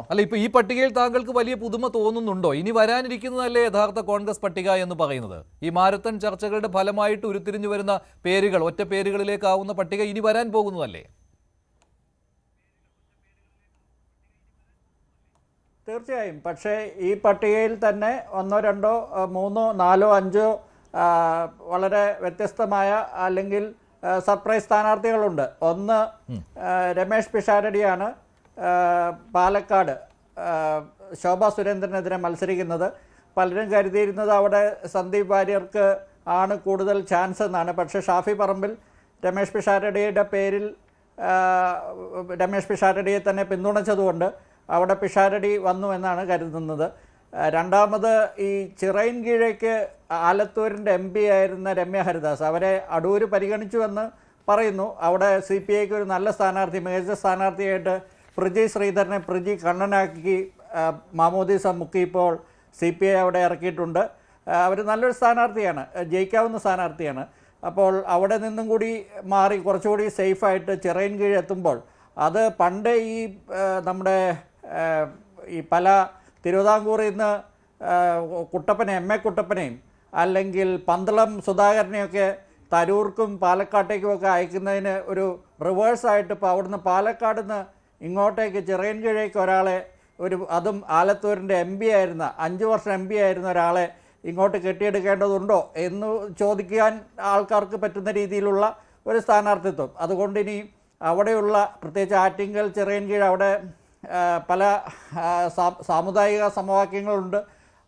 അല്ല, ഇപ്പോൾ ഈ പട്ടികയിൽ താങ്കൾക്ക് വലിയ പുതുമ തോന്നുന്നുണ്ടോ? ഇനി വരാനിരിക്കുന്നതല്ലേ യഥാർത്ഥ കോൺഗ്രസ് പട്ടിക എന്ന് പറയുന്നത്? ഈ മാരത്തൺ ചർച്ചകളുടെ ഫലമായിട്ട് ഉരുത്തിരിഞ്ഞു വരുന്ന പേരുകൾ, ഒറ്റ പേരുകളിലേക്കാവുന്ന പട്ടിക ഇനി വരാൻ പോകുന്നതല്ലേ? തീർച്ചയായും. പക്ഷേ ഈ പട്ടികയിൽ തന്നെ ഒന്നോ രണ്ടോ മൂന്നോ നാലോ അഞ്ചോ വളരെ വ്യത്യസ്തമായ അല്ലെങ്കിൽ സർപ്രൈസ് സ്ഥാനാർത്ഥികളുണ്ട്. ഒന്ന് രമേഷ് പിഷാരടിയാണ് പാലക്കാട് ശോഭാ സുരേന്ദ്രനെതിരെ മത്സരിക്കുന്നത്. പലരും കരുതിയിരുന്നത് അവിടെ സന്ദീപ് വാര്യർക്ക് ആണ് കൂടുതൽ ചാൻസ് എന്നാണ്. പക്ഷേ ഷാഫി പറമ്പിൽ രമേഷ് പിഷാരടിയുടെ പേരിൽ രമേഷ് പിഷാരടിയെ തന്നെ പിന്തുണച്ചതുകൊണ്ട് അവിടെ പിഷാരടി വന്നു എന്നാണ് കരുതുന്നത്. രണ്ടാമത് ഈ ചിറയിൻകീഴേക്ക് ആലത്തൂരിൻ്റെ MP ആയിരുന്ന രമ്യ ഹരിദാസ്, അവരെ അടൂർ പരിഗണിച്ചുവെന്ന് പറയുന്നു. അവിടെ CPIക്ക് ഒരു നല്ല സ്ഥാനാർത്ഥി, മികച്ച സ്ഥാനാർത്ഥിയായിട്ട് പ്രജി ശ്രീധരനെ പ്രജി കണ്ണനാക്കി മാമോദീസ മുക്കി ഇപ്പോൾ CPI അവിടെ ഇറക്കിയിട്ടുണ്ട്. അവർ നല്ലൊരു സ്ഥാനാർത്ഥിയാണ്, ജയിക്കാവുന്ന സ്ഥാനാർത്ഥിയാണ്. അപ്പോൾ അവിടെ നിന്നും കൂടി മാറി കുറച്ചുകൂടി സേഫായിട്ട് ചിറയിൻകീഴ് എത്തുമ്പോൾ അത് പണ്ട് ഈ നമ്മുടെ ഈ പല തിരുവിതാംകൂറിൽ നിന്ന് കുട്ടപ്പനെ MA കുട്ടപ്പനെയും അല്ലെങ്കിൽ പന്തളം സുധാകരനെയൊക്കെ തരൂർക്കും പാലക്കാട്ടേക്കുമൊക്കെ അയക്കുന്നതിന് ഒരു റിവേഴ്സായിട്ട് ഇപ്പോൾ അവിടുന്ന് പാലക്കാട് നിന്ന് ഇങ്ങോട്ടേക്ക് ചിറയൻകീഴേക്ക് ഒരാളെ അതും ആലത്തൂരിൻ്റെ MP ആയിരുന്ന 5 വർഷം MP ആയിരുന്ന ഒരാളെ ഇങ്ങോട്ട് കെട്ടിയെടുക്കേണ്ടതുണ്ടോ എന്ന് ചോദിക്കാൻ ആൾക്കാർക്ക് പറ്റുന്ന രീതിയിലുള്ള ഒരു സ്ഥാനാർത്ഥിത്വം. അതുകൊണ്ട് ഇനി അവിടെയുള്ള പ്രത്യേകിച്ച് ആറ്റിങ്ങൽ ചിറയൻകീഴ് അവിടെ പല സാമുദായിക സമവാക്യങ്ങളുണ്ട്.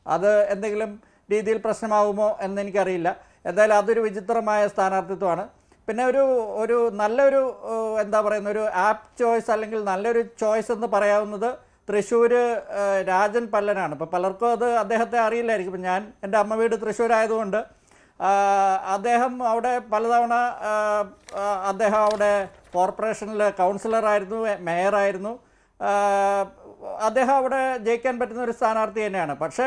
അത് എന്തെങ്കിലും രീതിയിൽ പ്രശ്നമാകുമോ എന്നെനിക്കറിയില്ല. എന്തായാലും അതൊരു വിചിത്രമായ സ്ഥാനാർത്ഥിത്വമാണ്. പിന്നെ ഒരു നല്ലൊരു എന്താ പറയുന്ന ഒരു ആപ്പ് ചോയ്സ് അല്ലെങ്കിൽ നല്ലൊരു ചോയ്സ് എന്ന് പറയാവുന്നത് തൃശ്ശൂർ രാജൻ പല്ലനാണ്. ഇപ്പോൾ പലർക്കും അത് അദ്ദേഹത്തെ അറിയില്ലായിരിക്കും. ഇപ്പം ഞാൻ എൻ്റെ അമ്മ വീട് തൃശ്ശൂരായതുകൊണ്ട് അദ്ദേഹം അവിടെ പലതവണ അദ്ദേഹം അവിടെ കോർപ്പറേഷനിൽ കൗൺസിലറായിരുന്നു, മേയറായിരുന്നു. അദ്ദേഹം അവിടെ ജയിക്കാൻ പറ്റുന്ന ഒരു സ്ഥാനാർത്ഥി തന്നെയാണ്. പക്ഷേ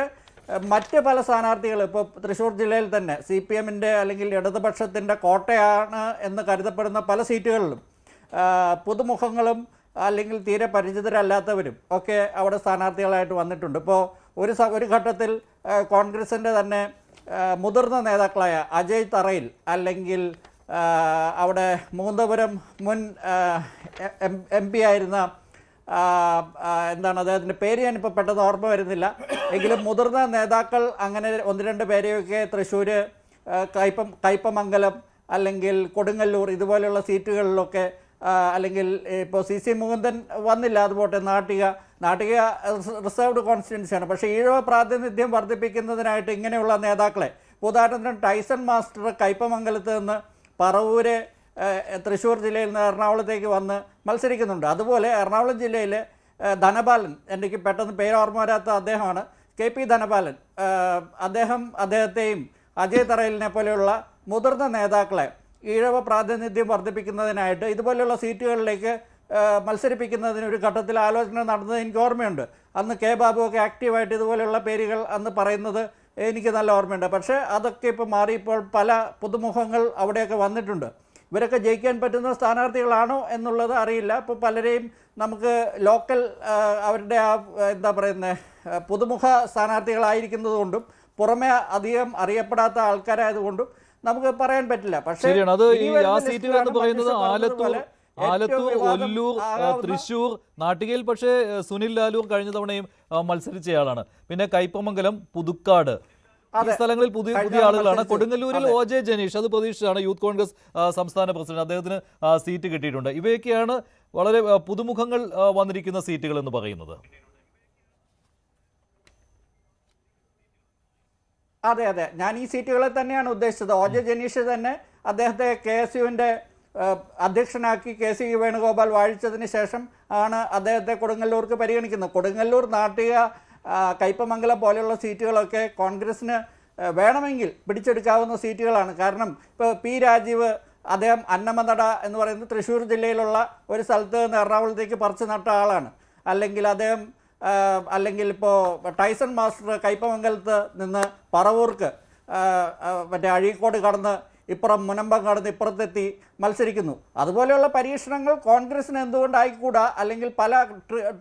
മറ്റ് പല സ്ഥാനാർത്ഥികൾ ഇപ്പോൾ തൃശ്ശൂർ ജില്ലയിൽ തന്നെ CPMൻ്റെ അല്ലെങ്കിൽ ഇടതുപക്ഷത്തിൻ്റെ കോട്ടയാണ് എന്ന് കരുതപ്പെടുന്ന പല സീറ്റുകളിലും പുതുമുഖങ്ങളും അല്ലെങ്കിൽ തീരെ പരിചിതരല്ലാത്തവരും ഒക്കെ അവിടെ സ്ഥാനാർത്ഥികളായിട്ട് വന്നിട്ടുണ്ട്. ഇപ്പോൾ ഒരു ഘട്ടത്തിൽ കോൺഗ്രസിൻ്റെ തന്നെ മുതിർന്ന നേതാക്കളായ അജയ് തറയിൽ അല്ലെങ്കിൽ അവിടെ മൂന്തപുരം മുൻ MP ആയിരുന്ന എന്താണ് അദ്ദേഹത്തിൻ്റെ പേര് ഞാനിപ്പോൾ പെട്ടെന്ന് ഓർമ്മ വരുന്നില്ല, എങ്കിലും മുതിർന്ന നേതാക്കൾ അങ്ങനെ 1-2 പേരെയൊക്കെ തൃശ്ശൂർ കയ്പമംഗലം അല്ലെങ്കിൽ കൊടുങ്ങല്ലൂർ ഇതുപോലെയുള്ള സീറ്റുകളിലൊക്കെ അല്ലെങ്കിൽ ഇപ്പോൾ CC മുകുന്ദൻ വന്നില്ല, അതുപോട്ടെ നാട്ടിക റിസർവ്ഡ് കോൺസ്റ്റിറ്റ്യൻസിയാണ്. പക്ഷേ ഈഴവ പ്രാതിനിധ്യം വർദ്ധിപ്പിക്കുന്നതിനായിട്ട് ഇങ്ങനെയുള്ള നേതാക്കളെ, ഉദാഹരണത്തിന് ടൈസൺ മാസ്റ്റർ കയ്പമംഗലത്ത് നിന്ന് പറവൂര് തൃശ്ശൂർ ജില്ലയിൽ നിന്ന് എറണാകുളത്തേക്ക് വന്ന് മത്സരിക്കുന്നുണ്ട്. അതുപോലെ എറണാകുളം ജില്ലയിലെ ധനപാലൻ, എനിക്ക് പെട്ടെന്ന് പേര് ഓർമ്മ വരാത്ത അദ്ദേഹമാണ്, KP ധനപാലൻ, അദ്ദേഹത്തെയും അജയ് തറയിലിനെ പോലെയുള്ള മുതിർന്ന നേതാക്കളെ ഈഴവ പ്രാതിനിധ്യം വർദ്ധിപ്പിക്കുന്നതിനായിട്ട് ഇതുപോലെയുള്ള സീറ്റുകളിലേക്ക് മത്സരിപ്പിക്കുന്നതിന് ഒരു ഘട്ടത്തിൽ ആലോചന നടന്നത് എനിക്ക് ഓർമ്മയുണ്ട്. അന്ന് K ബാബു ഒക്കെ ആക്റ്റീവായിട്ട് ഇതുപോലെയുള്ള പേരുകൾ അന്ന് പറയുന്നത് എനിക്ക് നല്ല ഓർമ്മയുണ്ട്. പക്ഷേ അതൊക്കെ ഇപ്പോൾ മാറി, ഇപ്പോൾ പല പുതുമുഖങ്ങൾ അവിടെയൊക്കെ വന്നിട്ടുണ്ട്. ഇവരൊക്കെ ജയിക്കാൻ പറ്റുന്ന സ്ഥാനാർത്ഥികളാണോ എന്നുള്ളത് അറിയില്ല. ഇപ്പോൾ പലരെയും നമുക്ക് ലോക്കൽ അവരുടെ എന്താ പറയുന്നത് പുതുമുഖ സ്ഥാനാർത്ഥികളായിരിക്കുന്നതുകൊണ്ടും പുറമെ അധികം അറിയപ്പെടാത്ത ആൾക്കാരായതുകൊണ്ടും നമുക്ക് പറയാൻ പറ്റില്ല. പക്ഷേ ആലത്തൂർ, ഒല്ലൂർ, തൃശ്ശൂർ, നാട്ടികയിൽ പക്ഷേ സുനിൽ ലാലൂർ കഴിഞ്ഞ തവണയും മത്സരിച്ചയാളാണ്. പിന്നെ കയ്പമംഗലം, പുതുക്കാട്, ഈ സ്ഥലങ്ങളിൽ പുതിയ ആളുകളാണ്. കൊടുങ്ങല്ലൂരിൽ OJ ജനീഷ്, അത് പ്രതീക്ഷിച്ചാണ് യൂത്ത് കോൺഗ്രസ് സംസ്ഥാന പ്രസിഡന്റ്, അദ്ദേഹത്തിന് സീറ്റ് കിട്ടിയിട്ടുണ്ട്. ഇവയൊക്കെയാണ് വളരെ പുതുമുഖങ്ങൾ വന്നിരിക്കുന്ന സീറ്റുകൾ എന്ന് പറയുന്നത്. അതെ, ഞാൻ ഈ സീറ്റുകളെ തന്നെയാണ് ഉദ്ദേശിച്ചത്. OJ ജനീഷ് തന്നെ അദ്ദേഹത്തെ KSUവിൻ്റെ അധ്യക്ഷനാക്കി KC വേണുഗോപാൽ വാഴിച്ചതിന് ശേഷം ആണ് അദ്ദേഹത്തെ കൊടുങ്ങല്ലൂർക്ക് പരിഗണിക്കുന്നത്. കൊടുങ്ങല്ലൂർ, നാട്ടിക, കയ്പമംഗലം പോലെയുള്ള സീറ്റുകളൊക്കെ കോൺഗ്രസിന് വേണമെങ്കിൽ പിടിച്ചെടുക്കാവുന്ന സീറ്റുകളാണ്. കാരണം ഇപ്പോൾ P രാജീവ്, അദ്ദേഹം അന്നമനട എന്ന് പറയുന്നത് തൃശ്ശൂർ ജില്ലയിലുള്ള ഒരു സ്ഥലത്ത് നിന്ന് എറണാകുളത്തേക്ക് പറിച്ചു നട്ട ആളാണ്. അല്ലെങ്കിൽ ഇപ്പോൾ ടൈസൺ മാസ്റ്റർ കയ്പമംഗലത്ത് നിന്ന് പറവൂർക്ക് മറ്റേ അഴീക്കോട് കടന്ന് ഇപ്പുറം മുനമ്പം കടന്ന് ഇപ്പുറത്തെത്തി മത്സരിക്കുന്നു. അതുപോലെയുള്ള പരീക്ഷണങ്ങൾ കോൺഗ്രസിന് എന്തുകൊണ്ടായിക്കൂടാ? അല്ലെങ്കിൽ പല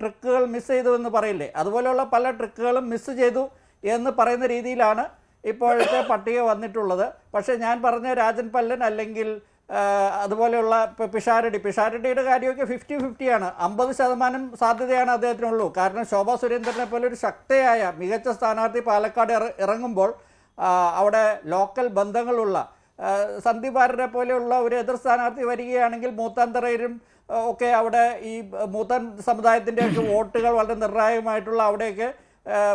ട്രിക്കുകൾ മിസ് ചെയ്തു എന്ന് പറയില്ലേ, അതുപോലെയുള്ള പല ട്രിക്കുകളും മിസ് ചെയ്തു എന്ന് പറയുന്ന രീതിയിലാണ് ഇപ്പോഴത്തെ പട്ടിക വന്നിട്ടുള്ളത്. പക്ഷേ ഞാൻ പറഞ്ഞ രാജൻ പല്ലൻ അല്ലെങ്കിൽ അതുപോലെയുള്ള പിഷാരടിയുടെ കാര്യമൊക്കെ 50-50 50% സാധ്യതയാണ് അദ്ദേഹത്തിനുള്ളൂ. കാരണം ശോഭാ സുരേന്ദ്രനെ പോലെ ഒരു ശക്തയായ മികച്ച സ്ഥാനാർത്ഥി പാലക്കാട് ഇറങ്ങുമ്പോൾ അവിടെ ലോക്കൽ ബന്ധങ്ങളുള്ള സന്ദീപ് വാര്യരെ പോലെയുള്ള ഒരു എതിർ സ്ഥാനാർത്ഥി വരികയാണെങ്കിൽ മൂത്താന്തറയിലും ഒക്കെ അവിടെ ഈ മൂത്താൻ സമുദായത്തിൻ്റെയൊക്കെ വോട്ടുകൾ വളരെ നിർണായകമായിട്ടുള്ള അവിടെയൊക്കെ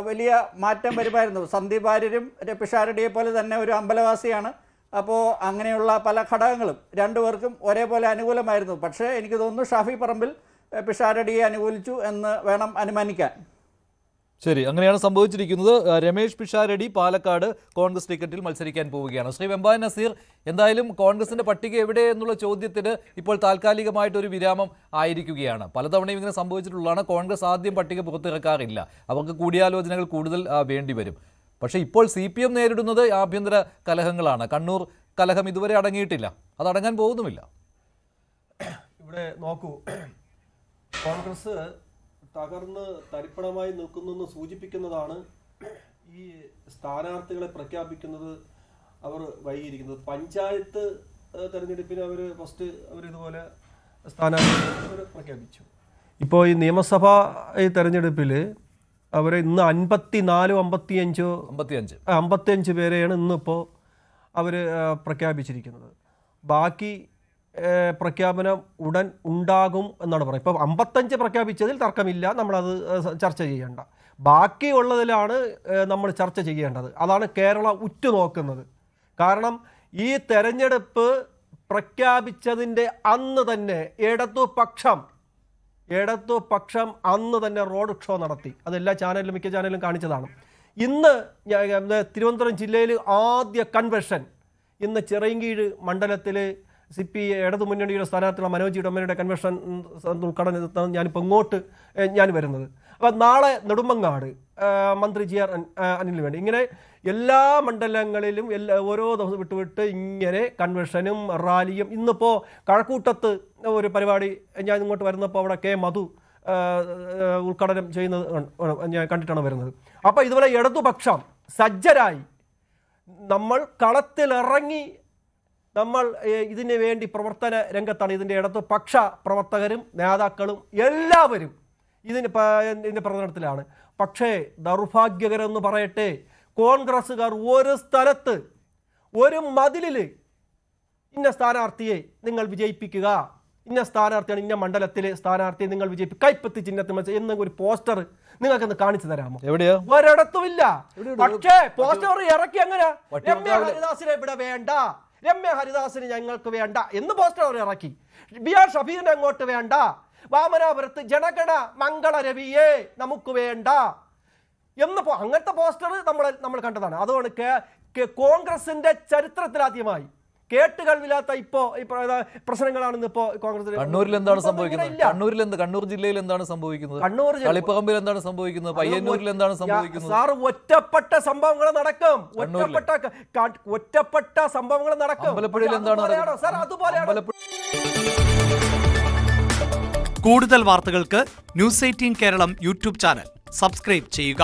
വലിയ മാറ്റം വരുമായിരുന്നു. സന്ദീപ് വാര്യരും പിഷാരടിയെ പോലെ തന്നെ ഒരു അമ്പലവാസിയാണ്. അപ്പോൾ അങ്ങനെയുള്ള പല ഘടകങ്ങളും രണ്ടുപേർക്കും ഒരേപോലെ അനുകൂലമായിരുന്നു. പക്ഷേ എനിക്ക് തോന്നുന്നു ഷാഫി പറമ്പിൽ പിഷാരടിയെ അനുകൂലിച്ചു എന്ന് വേണം അനുമാനിക്കാൻ. ശരി, അങ്ങനെയാണ് സംഭവിച്ചിരിക്കുന്നത്. രമേശ് പിഷാരടി പാലക്കാട് കോൺഗ്രസ് ടിക്കറ്റിൽ മത്സരിക്കാൻ പോവുകയാണ്. ശ്രീ വെമ്പായ നസീർ, എന്തായാലും കോൺഗ്രസിന്റെ പട്ടിക എവിടെ എന്നുള്ള ചോദ്യത്തിന് ഇപ്പോൾ താൽക്കാലികമായിട്ടൊരു വിരാമം ആയിരിക്കുകയാണ്. പലതവണയും ഇങ്ങനെ സംഭവിച്ചിട്ടുള്ളതാണ്. കോൺഗ്രസ് ആദ്യം പട്ടിക പുറത്തിറക്കാറില്ല, അവർക്ക് കൂടിയാലോചനകൾ കൂടുതൽ വേണ്ടിവരും. പക്ഷേ ഇപ്പോൾ CPM നേരിടുന്നത് ആഭ്യന്തര കലഹങ്ങളാണ്. കണ്ണൂർ കലഹം ഇതുവരെ അടങ്ങിയിട്ടില്ല, അത് അടങ്ങാൻ പോകുന്നുമില്ല. ഇവിടെ നോക്കൂ, കോൺഗ്രസ് തകർന്ന് തരിപ്പണമായി നിൽക്കുന്നെന്ന് സൂചിപ്പിക്കുന്നതാണ് ഈ സ്ഥാനാർത്ഥികളെ പ്രഖ്യാപിക്കുന്നത് അവർ വൈകിയിരിക്കുന്നത്. പഞ്ചായത്ത് തെരഞ്ഞെടുപ്പിന് അവരിതുപോലെ സ്ഥാനാർത്ഥികൾ പ്രഖ്യാപിച്ചു. ഇപ്പോൾ ഈ നിയമസഭാ തെരഞ്ഞെടുപ്പിൽ അവർ ഇന്ന് 55 പേരെയാണ് ഇന്നിപ്പോൾ അവർ പ്രഖ്യാപിച്ചിരിക്കുന്നത്. ബാക്കി പ്രഖ്യാപനം ഉടൻ ഉണ്ടാകും എന്നാണ് പറയുന്നത്. ഇപ്പോൾ 55 പ്രഖ്യാപിച്ചതിൽ തർക്കമില്ല, നമ്മളത് ചർച്ച ചെയ്യേണ്ട. ബാക്കിയുള്ളതിലാണ് നമ്മൾ ചർച്ച ചെയ്യേണ്ടത്. അതാണ് കേരള ഉറ്റുനോക്കുന്നത്. കാരണം ഈ തെരഞ്ഞെടുപ്പ് പ്രഖ്യാപിച്ചതിൻ്റെ അന്ന് തന്നെ ഇടതുപക്ഷം അന്ന് തന്നെ റോഡ് ഷോ നടത്തി. അതെല്ലാ ചാനലിലും മിക്ക ചാനലിലും കാണിച്ചതാണ്. ഇന്ന് തിരുവനന്തപുരം ജില്ലയിൽ ആദ്യ കൺവെൻഷൻ ഇന്ന് ചിറയൻകീഴ് മണ്ഡലത്തിൽ ഇടതുമുന്നണിയുടെ സ്ഥാനാർത്ഥിയുള്ള മനോജ് ഇടമ്മയുടെ കൺവെൻഷൻ ഉദ്ഘാടനം ഞാനിപ്പോൾ ഇങ്ങോട്ട് വരുന്നത്. അപ്പോൾ നാളെ നെടുമങ്ങാട് മന്ത്രി GR അനിലിന് വേണ്ടി ഇങ്ങനെ എല്ലാ മണ്ഡലങ്ങളിലും ഓരോ ദിവസം വിട്ടുവിട്ട് ഇങ്ങനെ കൺവെൻഷനും റാലിയും. ഇന്നിപ്പോൾ കഴക്കൂട്ടത്ത് ഒരു പരിപാടി ഞാൻ ഇങ്ങോട്ട് വരുന്നപ്പോൾ അവിടെ K മധു ഉദ്ഘാടനം ചെയ്യുന്നത് ഞാൻ കണ്ടിട്ടാണ് വരുന്നത്. അപ്പോൾ ഇതുപോലെ ഇടതുപക്ഷം സജ്ജരായി നമ്മൾ കളത്തിലിറങ്ങി നമ്മൾ ഇതിനു വേണ്ടി പ്രവർത്തന രംഗത്താണ്. ഇതിൻ്റെ ഇടതുപക്ഷ പ്രവർത്തകരും നേതാക്കളും എല്ലാവരും ഇതിൻ്റെ പ്രവർത്തനത്തിലാണ്. പക്ഷേ ദൗർഭാഗ്യകരമെന്ന് പറയട്ടെ, കോൺഗ്രസ്സുകാർ ഒരു സ്ഥലത്ത് ഒരു മതിലിൽ ഇന്ന സ്ഥാനാർത്ഥിയെ നിങ്ങൾ വിജയിപ്പിക്കുക, ഇന്ന സ്ഥാനാർത്ഥിയാണ്, ഇന്ന മണ്ഡലത്തിലെ സ്ഥാനാർത്ഥിയെ നിങ്ങൾ വിജയിപ്പിക്കുക, കൈപ്പത്തി ചിഹ്നത്തിൽ എന്ന ഒരു പോസ്റ്റർ നിങ്ങൾക്കൊന്ന് കാണിച്ചു തരാമോ? എവിടെയാ? ഒരിടത്തുമില്ല. പക്ഷേ പോസ്റ്റർ ഇറക്കി അങ്ങനെ രമ്യ ഹരിദാസിനെ ഇവിടെ വേണ്ട, രമ്യ ഹരിദാസിന് ഞങ്ങൾക്ക് വേണ്ട എന്ന് പോസ്റ്റർ അവർ ഇറക്കി. BR ഷഫീറിനെ അങ്ങോട്ട് വേണ്ട, വാമനാപുരത്ത് ജനഗണ മംഗള രവിയെ നമുക്ക് വേണ്ട എന്നപ്പോ അങ്ങനത്തെ പോസ്റ്റർ നമ്മൾ കണ്ടതാണ്. അതുകൊണ്ട് കോൺഗ്രസിന്റെ ചരിത്രത്തിലാദ്യമായി കേട്ടുകേൾവില്ലാത്ത പ്രശ്നങ്ങളാണ് ഇപ്പോ കോൺഗ്രസ്. കണ്ണൂരിൽ എന്താണ് സംഭവിക്കുന്നത്? കണ്ണൂർ ജില്ലയിൽ എന്താണ് സംഭവിക്കുന്നത്? കളിപ്പറമ്പിൽ എന്താണ് സംഭവിക്കുന്നത്? പയ്യന്നൂരിൽ എന്താണ് സംഭവിക്കുന്നത്? സാർ ഒറ്റപ്പെട്ട സംഭവങ്ങൾ നടക്കും, ഒറ്റപ്പെട്ട സംഭവങ്ങൾ നടക്കും. അമ്പലപ്പുഴയിൽ എന്താണ് സാർ അതുപോലെയാണ്. കൂടുതൽ വാർത്തകൾക്ക് News 18 Keralam YouTube channel subscribe ചെയ്യുക.